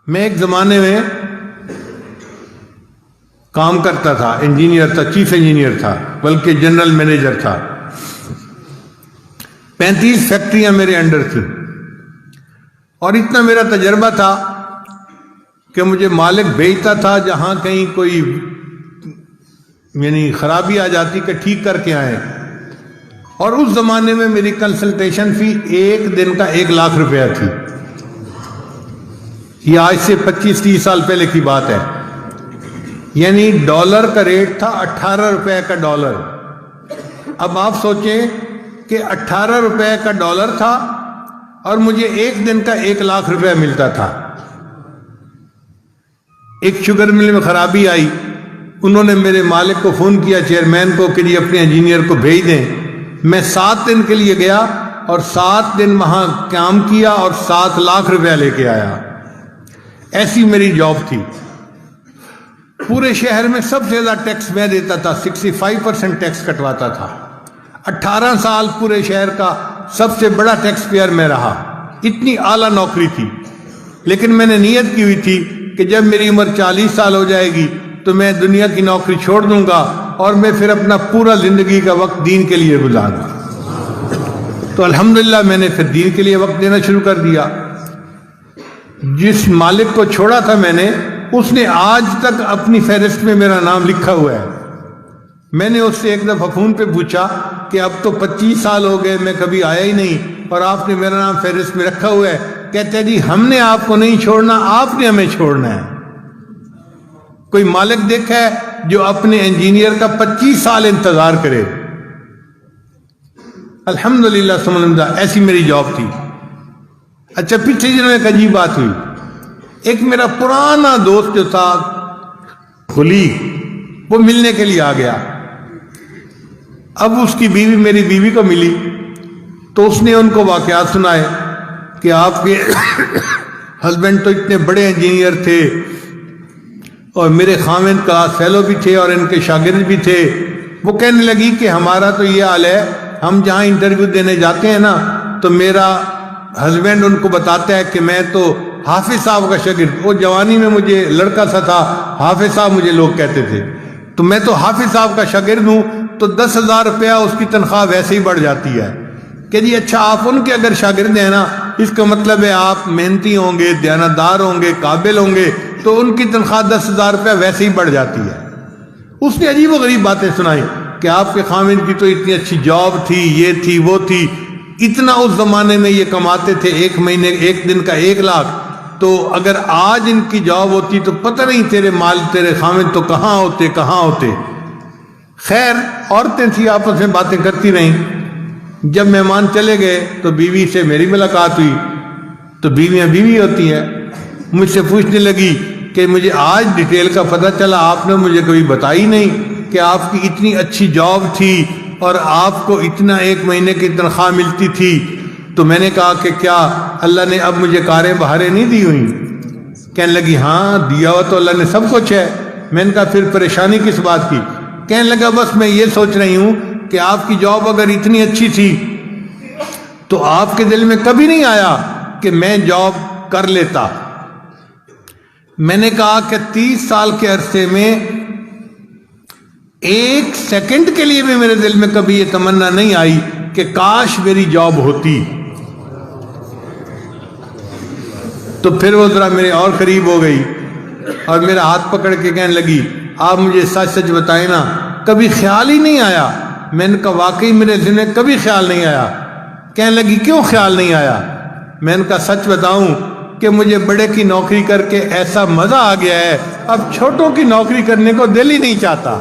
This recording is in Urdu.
میں ایک زمانے میں کام کرتا تھا، انجینئر تھا، چیف انجینئر تھا، بلکہ جنرل مینیجر تھا۔ 35 فیکٹریاں میرے انڈر تھیں، اور اتنا میرا تجربہ تھا کہ مجھے مالک بھیجتا تھا جہاں کہیں کوئی یعنی خرابی آ جاتی کہ ٹھیک کر کے آئیں۔ اور اس زمانے میں میری کنسلٹیشن فی ایک دن کا 1 لاکھ روپیہ تھی۔ یہ آج سے 25-30 سال پہلے کی بات ہے، یعنی ڈالر کا ریٹ تھا 18 روپے کا ڈالر۔ اب آپ سوچیں کہ 18 روپے کا ڈالر تھا اور مجھے ایک دن کا 1 لاکھ روپے ملتا تھا۔ ایک شوگر مل میں خرابی آئی، انہوں نے میرے مالک کو فون کیا، چیئرمین کو، کہ یہ اپنے انجینئر کو بھیج دیں۔ میں 7 دن کے لیے گیا اور 7 دن وہاں کام کیا اور 7 لاکھ روپے لے کے آیا۔ ایسی میری جاب تھی۔ پورے شہر میں سب سے زیادہ ٹیکس میں دیتا تھا، 65% ٹیکس کٹواتا تھا۔ 18 سال پورے شہر کا سب سے بڑا ٹیکس پیئر میں رہا۔ اتنی اعلیٰ نوکری تھی، لیکن میں نے نیت کی ہوئی تھی کہ جب میری عمر 40 سال ہو جائے گی تو میں دنیا کی نوکری چھوڑ دوں گا اور میں پھر اپنا پورا زندگی کا وقت دین کے لیے گزاروں گا۔ تو الحمدللہ میں نے پھر دین کے لیے وقت دینا شروع کر دیا۔ جس مالک کو چھوڑا تھا میں نے، اس نے آج تک اپنی فہرست میں میرا نام لکھا ہوا ہے۔ میں نے اس سے ایک دفعہ فون پہ پوچھا کہ اب تو 25 سال ہو گئے، میں کبھی آیا ہی نہیں اور آپ نے میرا نام فہرست میں رکھا ہوا ہے۔ کہتے ہیں جی ہم نے آپ کو نہیں چھوڑنا، آپ نے ہمیں چھوڑنا ہے۔ کوئی مالک دیکھا ہے جو اپنے انجینئر کا 25 سال انتظار کرے؟ الحمدللہ ثم الحمدللہ، ایسی میری جاب تھی۔ اچھا، پچھلے دنوں ایک عجیب بات ہوئی۔ ایک میرا پرانا دوست جو تھا خلی، وہ ملنے کے لیے آ گیا۔ اب اس کی بیوی میری بیوی کو ملی تو اس نے ان کو واقعات سنائے کہ آپ کے ہسبینڈ تو اتنے بڑے انجینئر تھے اور میرے خاوند کلاس فیلو بھی تھے اور ان کے شاگرد بھی تھے۔ وہ کہنے لگی کہ ہمارا تو یہ حال ہے، ہم جہاں انٹرویو دینے جاتے ہیں نا تو میرا ہسبینڈ ان کو بتاتا ہے کہ میں تو حافظ صاحب کا شاگرد، وہ جوانی میں مجھے لڑکا سا تھا، حافظ صاحب مجھے لوگ کہتے تھے، تو میں تو حافظ صاحب کا شاگرد ہوں، تو 10,000 روپیہ اس کی تنخواہ ویسے ہی بڑھ جاتی ہے۔ کہ جی اچھا، آپ ان کے اگر شاگرد ہیں نا، اس کا مطلب ہے آپ محنتی ہوں گے، دیانتدار ہوں گے، قابل ہوں گے، تو ان کی تنخواہ 10,000 روپیہ ویسے ہی بڑھ جاتی ہے۔ اس نے عجیب و غریب باتیں سنائی کہ آپ کے خاوند کی تو اتنی اچھی جاب تھی، یہ تھی وہ تھی، اتنا اس زمانے میں یہ کماتے تھے، ایک مہینے ایک دن کا 1 لاکھ، تو اگر آج ان کی جاب ہوتی تو پتہ نہیں تیرے خاوند تو کہاں ہوتے۔ خیر، عورتیں تھیں، آپس میں باتیں کرتی رہیں۔ جب مہمان چلے گئے تو بیوی سے میری ملاقات ہوئی، تو بیویاں بیوی ہوتی ہیں، مجھ سے پوچھنے لگی کہ مجھے آج ڈیٹیل کا پتہ چلا، آپ نے مجھے کبھی بتائی نہیں کہ آپ کی اتنی اچھی جاب تھی اور آپ کو اتنا 1 مہینے کی تنخواہ ملتی تھی۔ تو میں نے کہا کہ کیا اللہ نے اب مجھے کاریں بہاریں نہیں دی ہوئی؟ کہنے لگی ہاں دیا ہوا تو اللہ نے سب کچھ ہے۔ میں نے کہا پھر پریشانی کس بات کی؟ کہنے لگا بس میں یہ سوچ رہی ہوں کہ آپ کی جاب اگر اتنی اچھی تھی تو آپ کے دل میں کبھی نہیں آیا کہ میں جاب کر لیتا؟ میں نے کہا کہ 30 سال کے عرصے میں 1 سیکنڈ کے لیے بھی میرے دل میں کبھی یہ تمنا نہیں آئی کہ کاش میری جاب ہوتی۔ تو پھر وہ ذرا میرے اور قریب ہو گئی اور میرا ہاتھ پکڑ کے کہنے لگی آپ مجھے سچ سچ بتائیں نا، کبھی خیال ہی نہیں آیا؟ میں نے کہا واقعی میرے ذہن میں کبھی خیال نہیں آیا۔ کہنے لگی کیوں خیال نہیں آیا؟ میں نے کہا سچ بتاؤں کہ مجھے بڑے کی نوکری کر کے ایسا مزہ آ گیا ہے، اب چھوٹوں کی نوکری کرنے کو دل ہی نہیں چاہتا۔